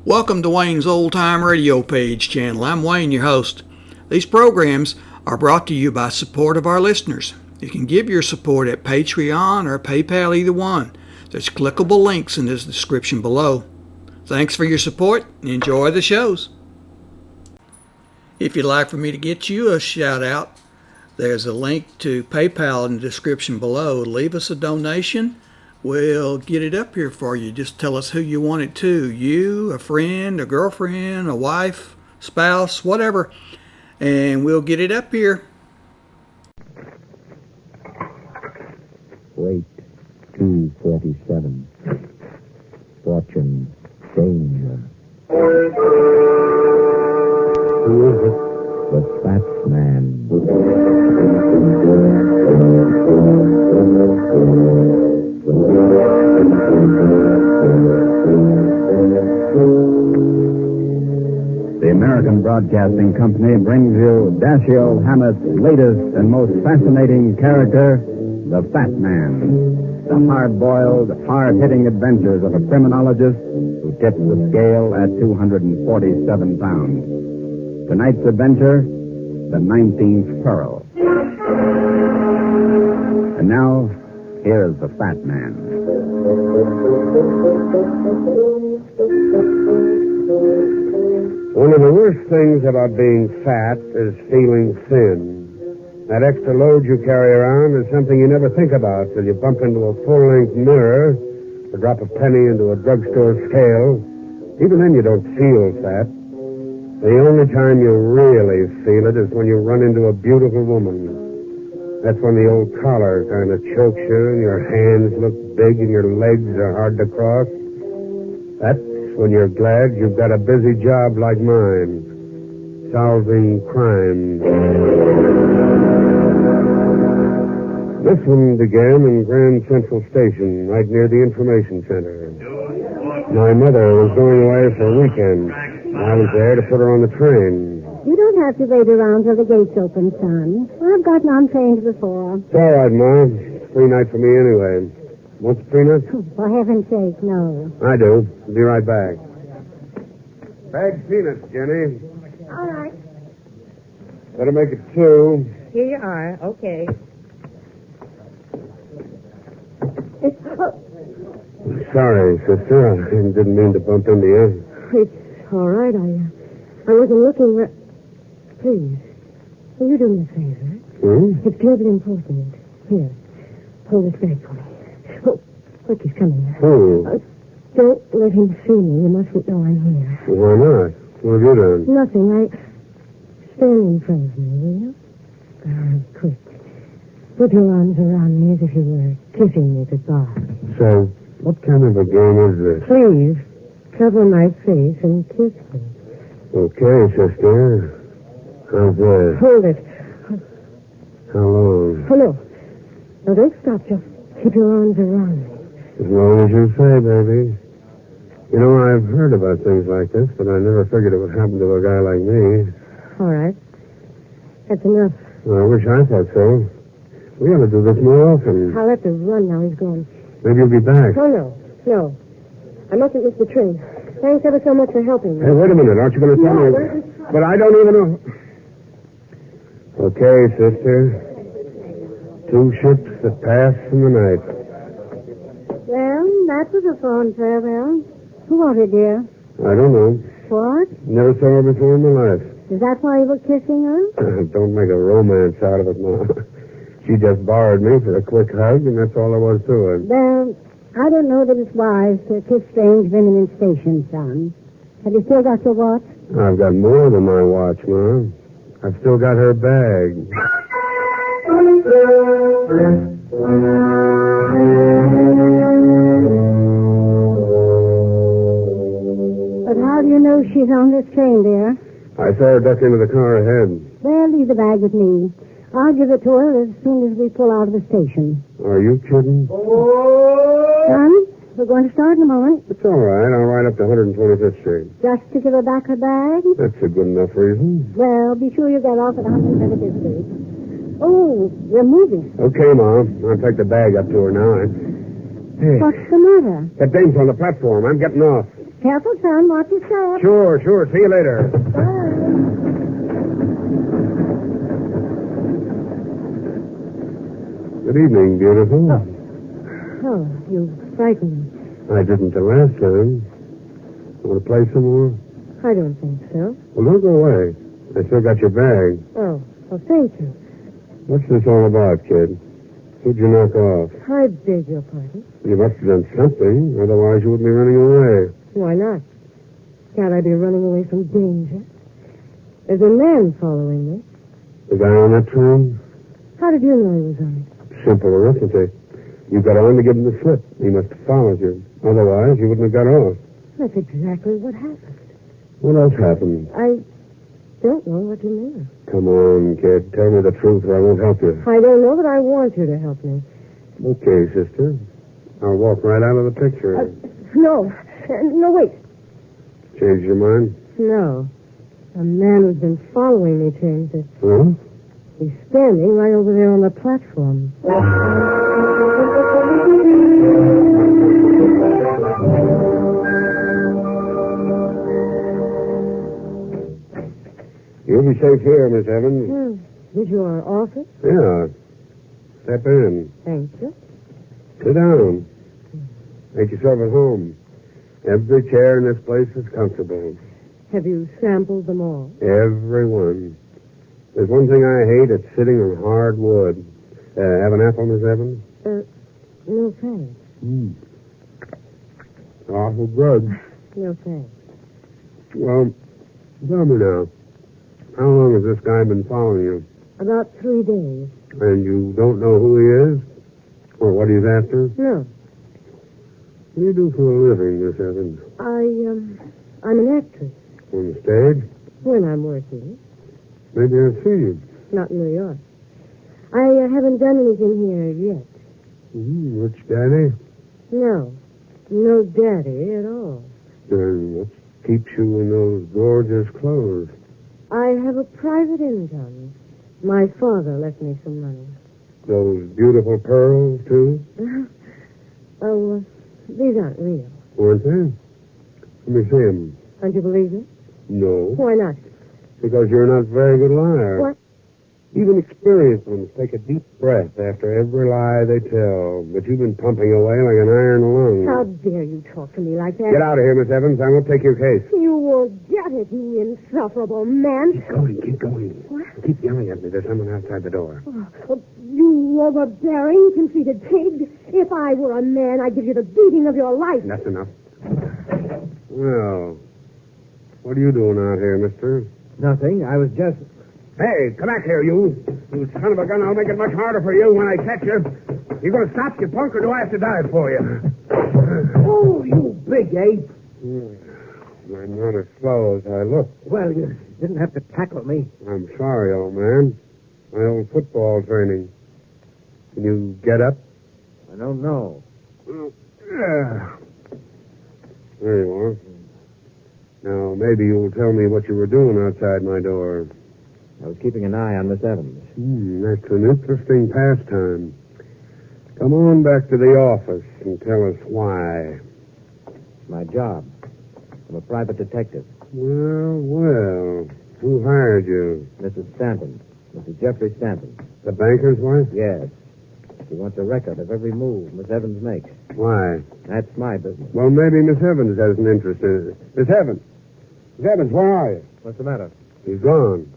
Welcome to Wayne's Old Time Radio Page channel. I'm Wayne, your host. These programs are brought to you by support of our listeners. You can give your support at Patreon or PayPal, either one. There's clickable links in the description below. Thanks for your support and enjoy the shows. If you'd like for me to get you a shout out, there's a link to PayPal in the description below. Leave us a donation. We'll get it up here for you. Just tell us who you want it to. You, a friend, a girlfriend, a wife, spouse, whatever. And we'll get it up here. Wait, 247. Fortune, danger. Who is it? The Fat Man. The American Broadcasting Company brings you Dashiell Hammett's latest and most fascinating character, the Fat Man. The hard-boiled, hard-hitting adventures of a criminologist who tips the scale at 247 pounds. Tonight's adventure, the 19th Pearl. And now, here's the Fat Man. One of the worst things about being fat is feeling thin. That extra load you carry around is something you never think about till you bump into a full-length mirror or drop a penny into a drugstore scale. Even then you don't feel fat. The only time you really feel it is when you run into a beautiful woman. That's when the old collar kind of chokes you and your hands look big and your legs are hard to cross. That's when you're glad you've got a busy job like mine, solving crime. This one began in Grand Central Station, right near the information center. My mother was going away for a weekend. I was there to put her on the train. You don't have to wait around till the gates open, son. I've gotten on trains before. It's all right, Ma. It's a free night for me anyway. Want some peanuts? For heaven's sake, no. I do. I'll be right back. Bag peanuts, Jenny. All right. Better make it 2. Here you are. Okay. Sorry, sister. I didn't mean to bump into you. It's all right. I wasn't looking. Please, will you do me a favor? It's terribly important. Here, hold this bag for me. Oh, look, he's coming. Who? Don't let him see me. You mustn't know I'm here. Why not? What have you done? Nothing. Stand in front of me, will you? Quick. Put your arms around me as if you were kissing me goodbye. So, what kind of a game is this? Please, cover my face and kiss me. Okay, sister. How's that? Hold it. How long? Oh, no. Now, don't stop. Just keep your arms around me. As long as you say, baby. You know, I've heard about things like this, but I never figured it would happen to a guy like me. All right. That's enough. Well, I wish I thought so. We ought to do this more often. I'll have to run now. He's gone. Maybe you'll be back. Oh, no. No. I mustn't miss the train. Thanks ever so much for helping me. Hey, wait a minute. Aren't you going to tell me? But I don't even know. Okay, sister. 2 ships that pass in the night. Well, that was a phone farewell. Who was it, dear? I don't know. What? Never saw her before in my life. Is that why you were kissing her? Don't make a romance out of it, Ma. She just borrowed me for a quick hug, and that's all there was to it. Well, I don't know that it's wise to kiss strange women in stations, son. Have you still got your watch? I've got more than my watch, Ma. I've still got her bag. But how do you know she's on this train, dear? I saw her duck into the car ahead. Well, leave the bag with me. I'll give it to her as soon as we pull out of the station. Are you kidding? Son, we're going to start in a moment. It's all right. I'll ride up to 125th Street. Just to give her back her bag? That's a good enough reason. Well, be sure you get off at 125th Street. Oh, we're moving. Okay, Mom. I'll take the bag up to her now. Hey, What's the matter? that dame's on the platform. I'm getting off. Careful, son. Watch your step. Sure. See you later. Good evening, beautiful. Oh, you frightened me. I didn't the last time. Want to play some more? I don't think so. Well, don't go away. I still got your bag. Oh, well, thank you. What's this all about, kid? Who'd you knock off? I beg your pardon. You must have done something. Otherwise, you wouldn't be running away. Why not? Can't I be running away from danger? There's a man following me. The guy on that train? How did you know he was on it? Simple arithmetic. You got on to give him the slip. He must have followed you. Otherwise, you wouldn't have got off. That's exactly what happened. What else happened? I don't know what you mean. Come on, kid. Tell me the truth or I won't help you. I don't know, but I want you to help me. Okay, sister. I'll walk right out of the picture. No, wait. Change your mind? No. A man who's been following me changed it. Huh? He's standing right over there on the platform. You'll be safe here, Miss Evans. Is your office? Yeah. Step in. Thank you. Sit down. Make yourself at home. Every chair in this place is comfortable. Have you sampled them all? Every one. There's one thing I hate. It's sitting on hard wood. Have an apple, Miss Evans? No thanks. Awful grudge. No thanks. Well, tell me now. How long has this guy been following you? About 3 days. And you don't know who he is? Or what he's after? No. What do you do for a living, Miss Evans? I'm an actress. On the stage? When I'm working. Maybe I've seen you. Not in New York. I haven't done anything here yet. Rich daddy? No. No daddy at all. Then what keeps you in those gorgeous clothes? I have a private income. My father left me some money. Those beautiful pearls, too? These aren't real. Weren't they? Let me see them. Don't you believe me? No. Why not? Because you're not a very good liar. What? Even experienced ones take a deep breath after every lie they tell. But you've been pumping away like an iron lung. How dare you talk to me like that? Get out of here, Miss Evans. I won't take your case. You won't get it, you insufferable man. Keep going. What? Keep yelling at me. There's someone outside the door. You overbearing, conceited pig. If I were a man, I'd give you the beating of your life. That's enough. Well, what are you doing out here, mister? Nothing. I was just... Hey, come back here, you. You son of a gun. I'll make it much harder for you when I catch you. You going to stop, you punk, or do I have to die for you? Oh, you big ape. I'm not as slow as I look. Well, you didn't have to tackle me. I'm sorry, old man. My old football training. Can you get up? I don't know. Yeah. There you are. Now, maybe you'll tell me what you were doing outside my door. I was keeping an eye on Miss Evans. That's an interesting pastime. Come on back to the office and tell us why. It's my job. I'm a private detective. Well. Who hired you? Mrs. Stanton. Mrs. Jeffrey Stanton. The banker's wife? Yes. She wants a record of every move Miss Evans makes. Why? That's my business. Well, maybe Miss Evans has an interest in it. Miss Evans! Miss Evans, where are you? What's the matter? He's gone.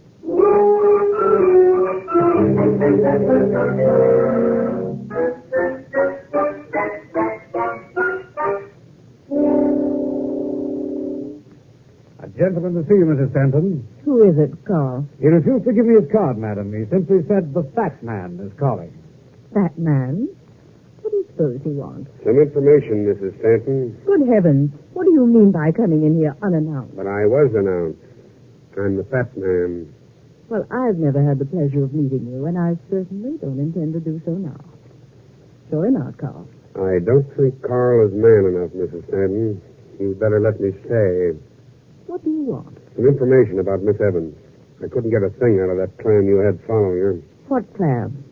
A gentleman to see you, Mrs. Stanton. Who is it, Carl? He refused to give me his card, madam. He simply said the fat man is calling. That man? What do you suppose he wants? Some information, Mrs. Stanton. Good heavens. What do you mean by coming in here unannounced? But I was announced. I'm the fat man. Well, I've never had the pleasure of meeting you, and I certainly don't intend to do so now. Sure not, Carl. I don't think Carl is man enough, Mrs. Stanton. You'd better let me stay. What do you want? Some information about Miss Evans. I couldn't get a thing out of that plan you had following her. What plan?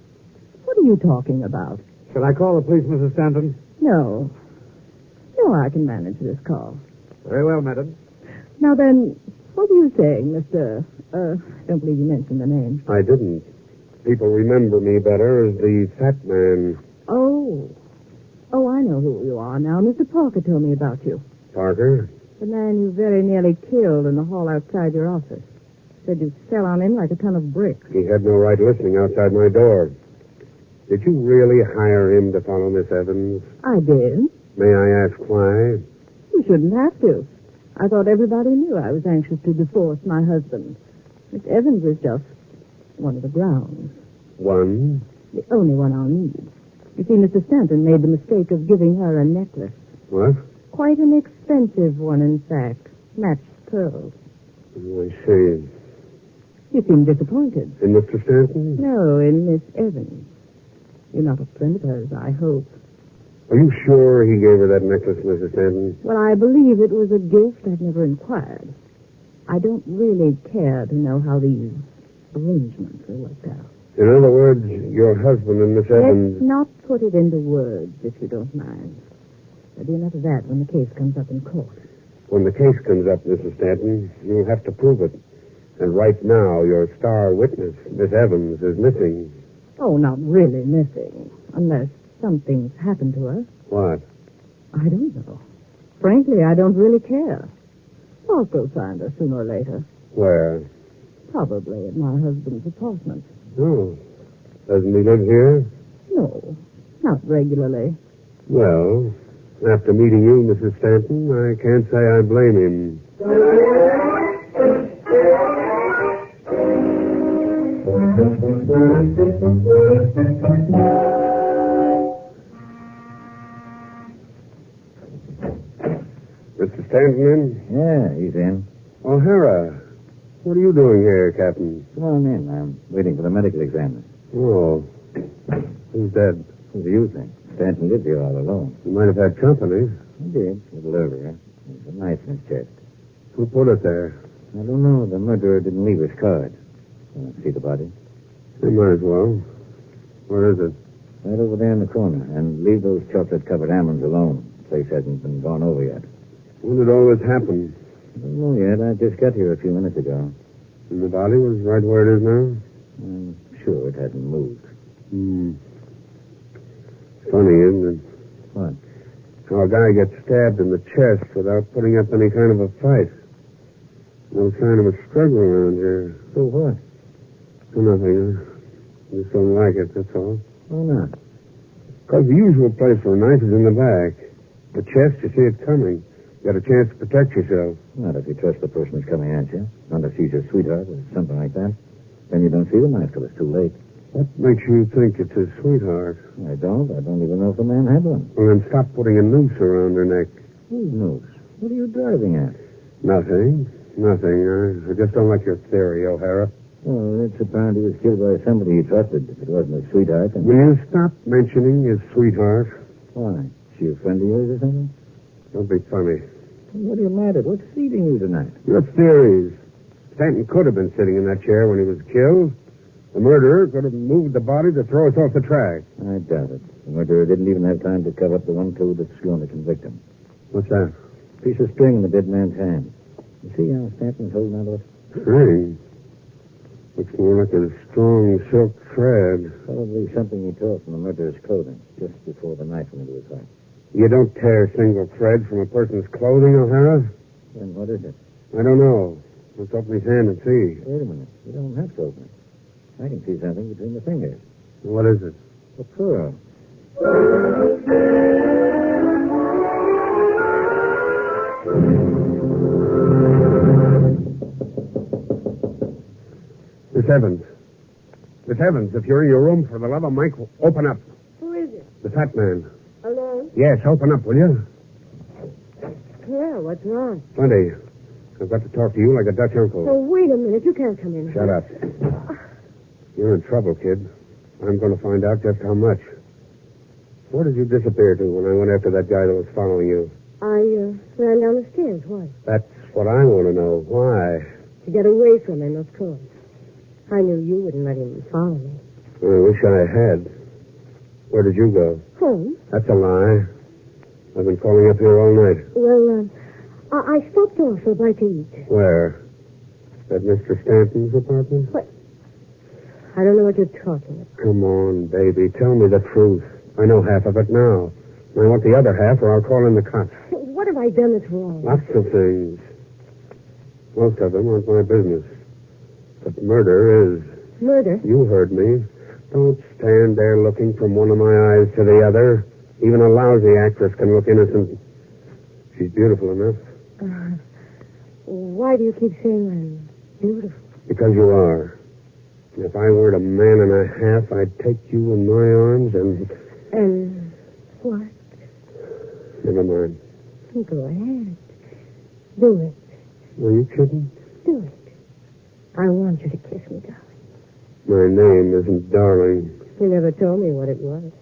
What are you talking about? Shall I call the police, Mrs. Stanton? No. No, I can manage this call. Very well, madam. Now then, what were you saying, Mr. Don't believe you mentioned the name. I didn't. People remember me better as the Fat Man. Oh, I know who you are now. Mr. Parker told me about you. Parker? The man you very nearly killed in the hall outside your office. Said you fell on him like a ton of bricks. He had no right listening outside my door. Did you really hire him to follow Miss Evans? I did. May I ask why? You shouldn't have to. I thought everybody knew I was anxious to divorce my husband. Miss Evans was just one of the grounds. One? The only one I'll need. You see, Mr. Stanton made the mistake of giving her a necklace. What? Quite an expensive one, in fact. Matched pearls. Oh, I see. You seem disappointed. In Mr. Stanton? No, in Miss Evans. You're not a friend of hers, I hope. Are you sure he gave her that necklace, Mrs. Stanton? Well, I believe it was a gift. I've never inquired. I don't really care to know how these arrangements are worked out. In other words, your husband and Miss Evans... Let's not put it into words, if you don't mind. There'll be enough of that when the case comes up in court. When the case comes up, Mrs. Stanton, you'll have to prove it. And right now, your star witness, Miss Evans, is missing. Oh, not really missing. Unless something's happened to her. What? I don't know. Frankly, I don't really care. I'll go find her sooner or later. Where? Probably at my husband's apartment. Oh. Doesn't he live here? No, not regularly. Well, after meeting you, Mrs. Stanton, I can't say I blame him. Mr. Stanton in? Yeah, he's in. O'Hara. What are you doing here, Captain? Come on in. I'm waiting for the medical examiner. Oh. Who's dead? What do you think? Stanton lived here all alone. You might have had company. He did, a little earlier. There's a knife in his chest. Who put it there? I don't know. The murderer didn't leave his card. See the body? You might as well. Where is it? Right over there in the corner. And leave those chocolate-covered almonds alone. The place hasn't been gone over yet. When did all this happen? I don't know yet. I just got here a few minutes ago. And the body was right where it is now? I'm sure it hasn't moved. Funny, isn't it? What? How a guy gets stabbed in the chest without putting up any kind of a fight. No sign of a struggle around here. So what? Nothing. I just don't like it, that's all. Why not? Because the usual place for a knife is in the back. The chest, you see it coming. You got a chance to protect yourself. Not if you trust the person who's coming at you. Not if she's your sweetheart or something like that. Then you don't see the knife till it's too late. What makes you think it's his sweetheart? I don't even know if the man had one. Well, then stop putting a noose around her neck. Whose noose? What are you driving at? Nothing. I just don't like your theory, O'Hara. Well, it's apparent he was killed by somebody he trusted. If it wasn't his sweetheart, then... Will you stop mentioning his sweetheart? Why? She a friend of yours or something? Don't be funny. What are you mad at? What's feeding you tonight? Your theories. Stanton could have been sitting in that chair when he was killed. The murderer could have moved the body to throw us off the track. I doubt it. The murderer didn't even have time to cover up the one clue that's going to convict him. What's that? Piece of string in the dead man's hand. You see how Stanton's holding onto it? String? Looks more like a strong silk thread. Probably something he tore from the murderer's clothing just before the knife went into his heart. You don't tear single thread from a person's clothing, O'Hara? Then what is it? I don't know. Let's open his hand and see. Wait a minute. You don't have to open it. I can see something between the fingers. What is it? A pearl. Miss Evans. Miss Evans, if you're in your room, for the love of Mike, open up. Who is it? The fat man. Alone? Yes, open up, will you? Yeah, what's wrong? Plenty. I've got to talk to you like a Dutch uncle. Oh, wait a minute. You can't come in. Shut up. You're in trouble, kid. I'm going to find out just how much. Where did you disappear to when I went after that guy that was following you? I ran down the stairs. Why? That's what I want to know. Why? To get away from him, of course. I knew you wouldn't let him follow me. I wish I had. Where did you go? Home? That's a lie. I've been calling up here all night. Well, I stopped off for a bite to eat. Where? At Mr. Stanton's apartment? What? I don't know what you're talking about. Come on, baby. Tell me the truth. I know half of it now. I want the other half, or I'll call in the cops. What have I done that's wrong? Lots of things. Most of them aren't my business. But murder is. Murder? You heard me. Don't stand there looking from one of my eyes to the other. Even a lousy actress can look innocent. She's beautiful enough. Why do you keep saying I'm beautiful? Because you are. If I weren't a man and a half, I'd take you in my arms and... And what? Never mind. Go ahead. Do it. Are you kidding? Do it. I want you to kiss me, darling. My name isn't Darling. You never told me what it was.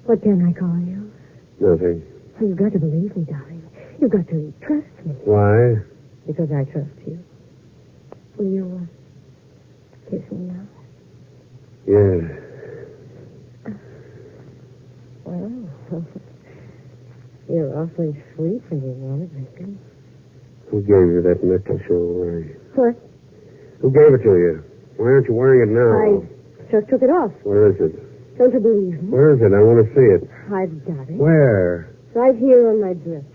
What can I call you? Nothing. You've got to believe me, darling. You've got to trust me. Why? Because I trust you. Will you kiss me now? Yes. Well, you're awfully sweet when you want it, Lincoln. Who gave you that necklace you're wearing? What? Who gave it to you? Why aren't you wearing it now? I just took it off. Where is it? Don't you believe me? Where is it? I want to see it. I've got it. Where? Right here on my dresser.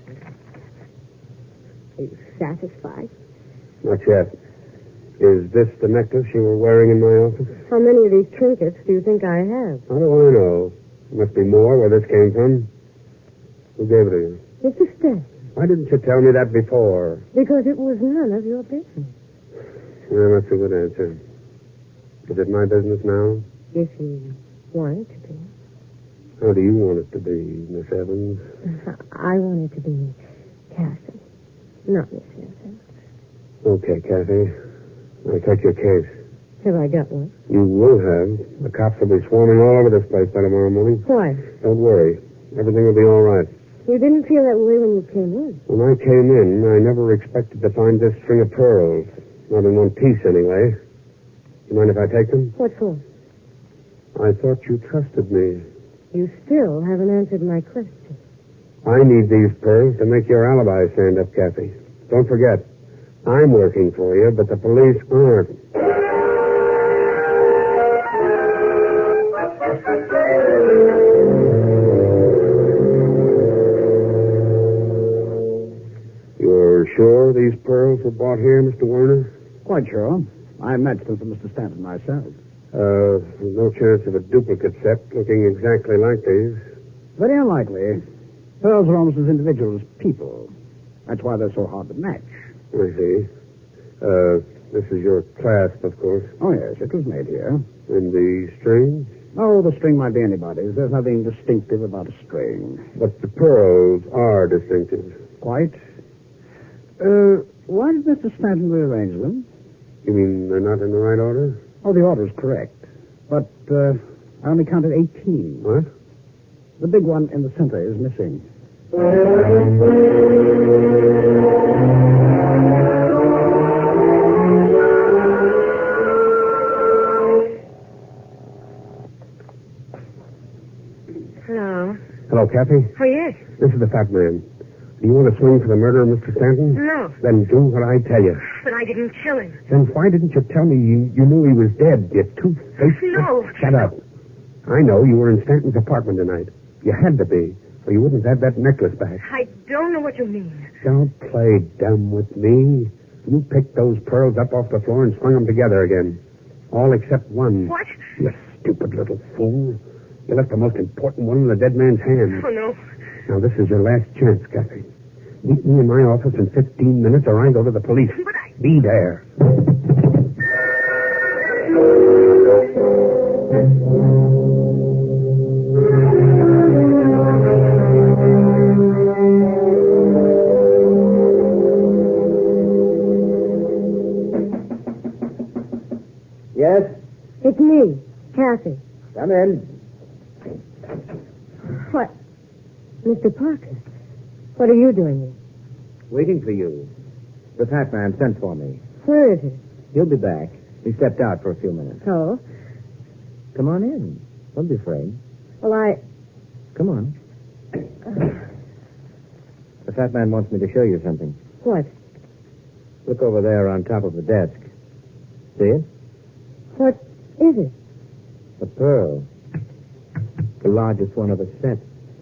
Are you satisfied? Not yet. Is this the necklace you were wearing in my office? How many of these trinkets do you think I have? How do I know? There must be more where this came from. Who gave it to you? Mr. Stanton. Why didn't you tell me that before? Because it was none of your business. Well, that's a good answer. Is it my business now? If you want it to be. How do you want it to be, Miss Evans? I want it to be Kathy, not Miss Evans. Okay, Kathy. I take your case. Have I got one? You will have. The cops will be swarming all over this place by tomorrow morning. Why? Don't worry. Everything will be all right. You didn't feel that way when you came in. When I came in, I never expected to find this string of pearls. Not in one piece, anyway. You mind if I take them? What for? I thought you trusted me. You still haven't answered my question. I need these pearls to make your alibi stand up, Kathy. Don't forget, I'm working for you, but the police aren't. You're sure these pearls were bought here, Mr. Warner? Quite sure. I matched them for Mr. Stanton myself. There's no chance of a duplicate set looking exactly like these. Very unlikely. Pearls are almost as individual as people. That's why they're so hard to match. I see. This is your clasp, of course. Oh, yes, it was made here. And the string? Oh, the string might be anybody's. There's nothing distinctive about a string. But the pearls are distinctive. Quite. Why did Mr. Stanton rearrange them? You mean they're not in the right order? Oh, the order's correct. But I only counted 18. What? The big one in the center is missing. Hello. Hello, Kathy. Oh, yes. This is the fat man. Do you want to swing for the murder of Mr. Stanton? No. Then do what I tell you. But I didn't kill him. Then why didn't you tell me you knew he was dead, you two-faced... No. Shut up. I know you were in Stanton's apartment tonight. You had to be, or you wouldn't have that necklace back. I don't know what you mean. Don't play dumb with me. You picked those pearls up off the floor and strung them together again. All except one. What? You stupid little fool. You left the most important one in the dead man's hand. Oh, no. Now, this is your last chance, Kathy. Meet me in my office in 15 minutes or I go to the police. But I... Be there. Yes? It's me, Kathy. Come in. What? Mr. Parker, what are you doing here? Waiting for you. The fat man sent for me. Where is it? He'll be back. He stepped out for a few minutes. Oh? Come on in. Don't be afraid. Well, Come on. The fat man wants me to show you something. What? Look over there on top of the desk. See it? What is it? A pearl. The largest one of the set.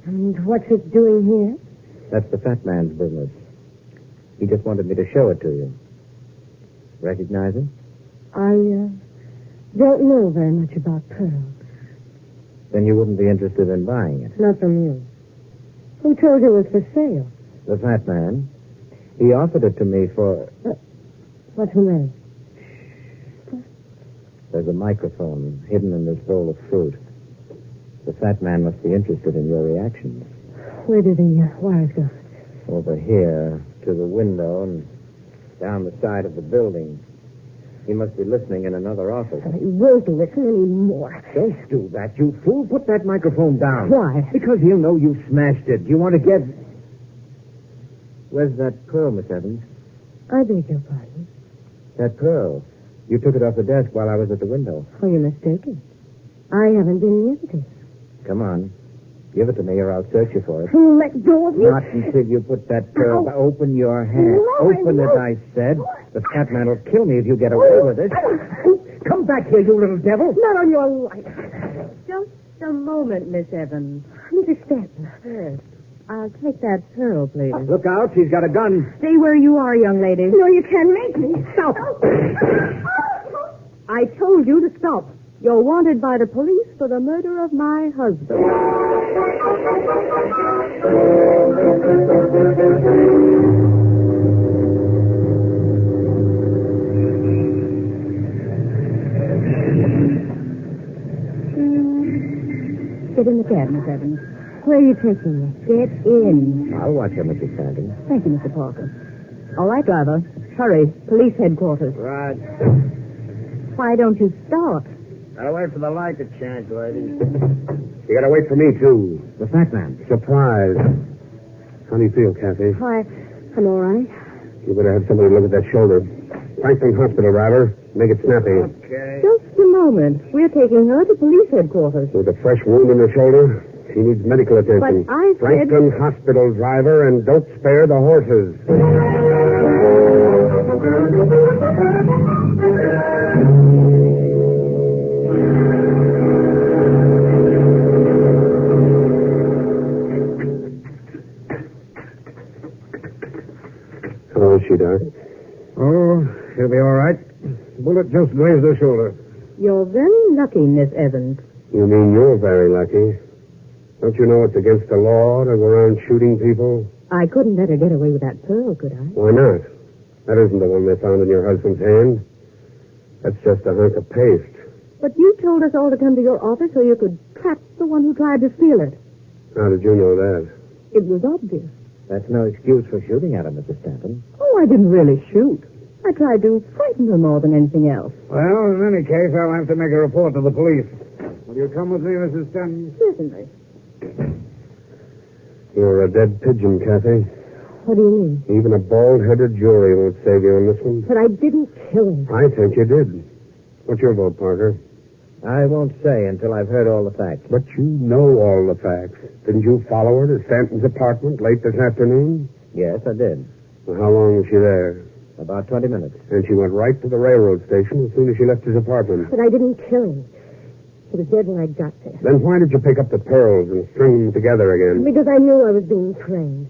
And what's it doing here? That's the fat man's business. He just wanted me to show it to you. Recognize it? I don't know very much about pearls. Then you wouldn't be interested in buying it. Not from you. Who told you it was for sale? The fat man. He offered it to me for... What's the matter? There's a microphone hidden in this bowl of fruit. The fat man must be interested in your reactions. Where do the wires go? Over here, to the window and down the side of the building. He must be listening in another office. I won't listen anymore. Don't do that, you fool. Put that microphone down. Why? Because he'll know you smashed it. You want to get... Where's that pearl, Miss Evans? I beg your pardon. That pearl. You took it off the desk while I was at the window. Oh, you're mistaken. I haven't been near this. Come on. Give it to me or I'll search you for it. Oh, let go of me. Not until you put that pearl... Ow. Open your hand. No, Open it, I said. The fat man will kill me if you get away with it. Come back here, you little devil. Not on your life. Just a moment, Miss Evans. Mrs. Stanton. Yes. I'll take that pearl, please. Look out, she's got a gun. Stay where you are, young lady. No, you can't make me. Stop. I told you to stop. You're wanted by the police for the murder of my husband. Get in the cab, Miss Evans. Where are you taking me? Get in. I'll watch her, Mrs. Stanton. Thank you, Mr. Parker. All right, driver. Hurry. Police headquarters. Right. Why don't you start? Gotta wait for the light to change, lady. You gotta wait for me, too. The fat man. Surprise. How do you feel, Kathy? Why, I'm all right. You better have somebody look at that shoulder. Franklin Hospital, driver. Make it snappy. Okay. Just a moment. We're taking her to police headquarters. With a fresh wound in her shoulder, she needs medical attention. But I said... Franklin Hospital, driver, and don't spare the horses. How is she, Doc? Oh, she'll be all right. Bullet just grazed her shoulder. You're very lucky, Miss Evans. You mean you're very lucky? Don't you know it's against the law to go around shooting people? I couldn't let her get away with that pearl, could I? Why not? That isn't the one they found in your husband's hand. That's just a hunk of paste. But you told us all to come to your office so you could trap the one who tried to steal it. How did you know that? It was obvious. That's no excuse for shooting at her, Mrs. Stanton. Oh, I didn't really shoot. I tried to frighten her more than anything else. Well, in any case, I'll have to make a report to the police. Will you come with me, Mrs. Stanton? Certainly. You're a dead pigeon, Kathy. What do you mean? Even a bald-headed jury won't save you on this one. But I didn't kill him. I think you did. What's your vote, Parker? I won't say until I've heard all the facts. But you know all the facts. Didn't you follow her to Stanton's apartment late this afternoon? Yes, I did. Well, how long was she there? About 20 minutes. And she went right to the railroad station as soon as she left his apartment. But I didn't kill him. He was dead when I got there. Then why did you pick up the pearls and string them together again? Because I knew I was being trained.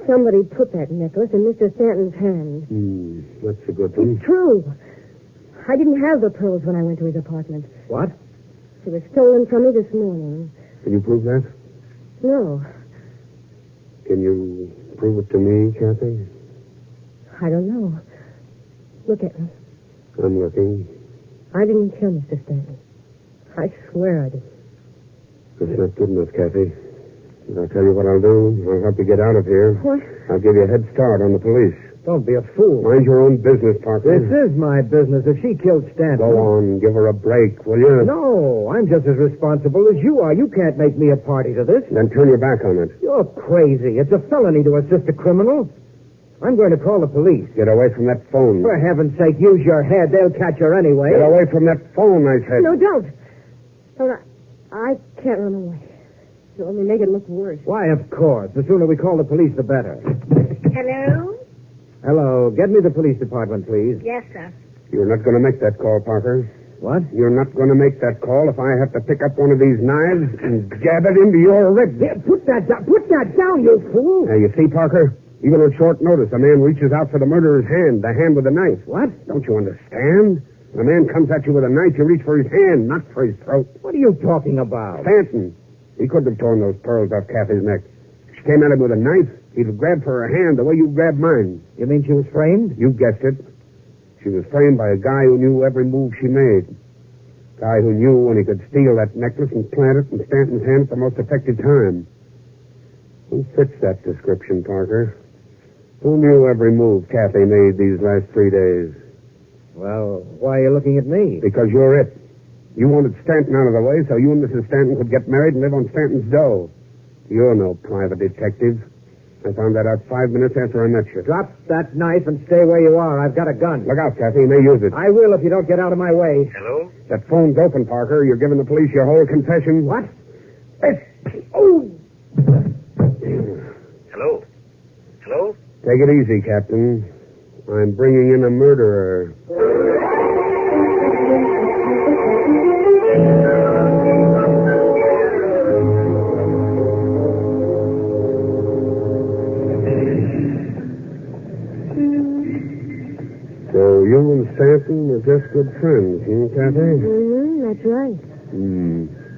Somebody put that necklace in Mr. Stanton's hand. That's a good thing. It's true. I didn't have the pearls when I went to his apartment. What? They were stolen from me this morning. Can you prove that? No, Can you prove it to me, Kathy? I don't know. Look at me. I'm looking. I didn't kill Mr. Stanton. I swear I didn't. That's not good enough, Kathy. But I'll tell you what I'll do. I'll help you get out of here. What? I'll give you a head start on the police. Don't be a fool. Mind your own business, Parker. This is my business. If she killed Stanton... Go on. Give her a break, will you? No, I'm just as responsible as you are. You can't make me a party to this. Then turn your back on it. You're crazy. It's a felony to assist a criminal. I'm going to call the police. Get away from that phone. For heaven's sake, use your head. They'll catch her anyway. Get away from that phone, I said. No, don't. Don't. I can't run away. It'll only make it look worse. Why, of course. The sooner we call the police, the better. Hello? Hello. Get me the police department, please. Yes, sir. You're not going to make that call, Parker. What? You're not going to make that call if I have to pick up one of these knives and jab it into your ribs. Put that down, you fool. Now, you see, Parker? Even on short notice, a man reaches out for the murderer's hand, the hand with the knife. What? Don't you understand? When a man comes at you with a knife, you reach for his hand, not for his throat. What are you talking about? Stanton. He couldn't have torn those pearls off Kathy's neck. She came at him with a knife. He'd have grabbed for her hand the way you grabbed mine. You mean she was framed? You guessed it. She was framed by a guy who knew every move she made. Guy who knew when he could steal that necklace and plant it in Stanton's hand at the most effective time. Who fits that description, Parker? Who knew every move Kathy made these last 3 days? Well, why are you looking at me? Because you're it. You wanted Stanton out of the way so you and Mrs. Stanton could get married and live on Stanton's dough. You're no private detective. I found that out 5 minutes after I met you. Drop that knife and stay where you are. I've got a gun. Look out, Kathy. You may use it. I will if you don't get out of my way. Hello? That phone's open, Parker. You're giving the police your whole confession. What? Oh! Hello? Hello? Take it easy, Captain. I'm bringing in a murderer. So you and Stanton were just good friends, Kathy? That's right.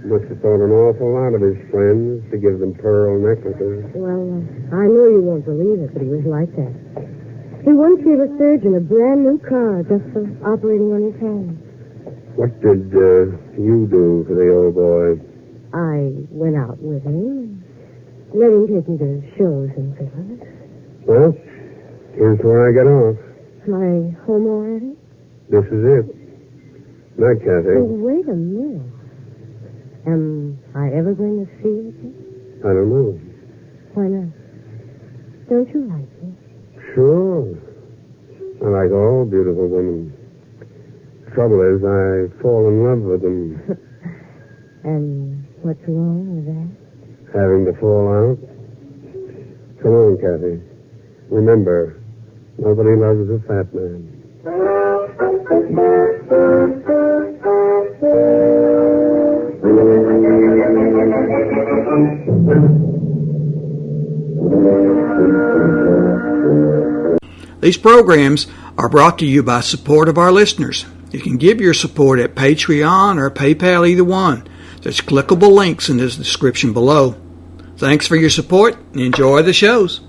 Must have thought an awful lot of his friends to give them pearl necklaces. Well, I know you won't believe it, but he was like that. He once gave a surgeon a brand new car just for operating on his hands. What did you do for the old boy? I went out with him and let him take me to shows and things. Well, here's where I get off. Am I home already? This is it. Night, Kathy. Oh, wait a minute. Am I ever going to see you again? I don't know. Why not? Don't you like me? Sure. I like all beautiful women. Trouble is, I fall in love with them. And what's wrong with that? Having to fall out. Come on, Kathy. Remember, nobody loves a fat man. These programs are brought to you by support of our listeners. You can give your support at Patreon or PayPal, either one. There's clickable links in the description below. Thanks for your support and enjoy the shows.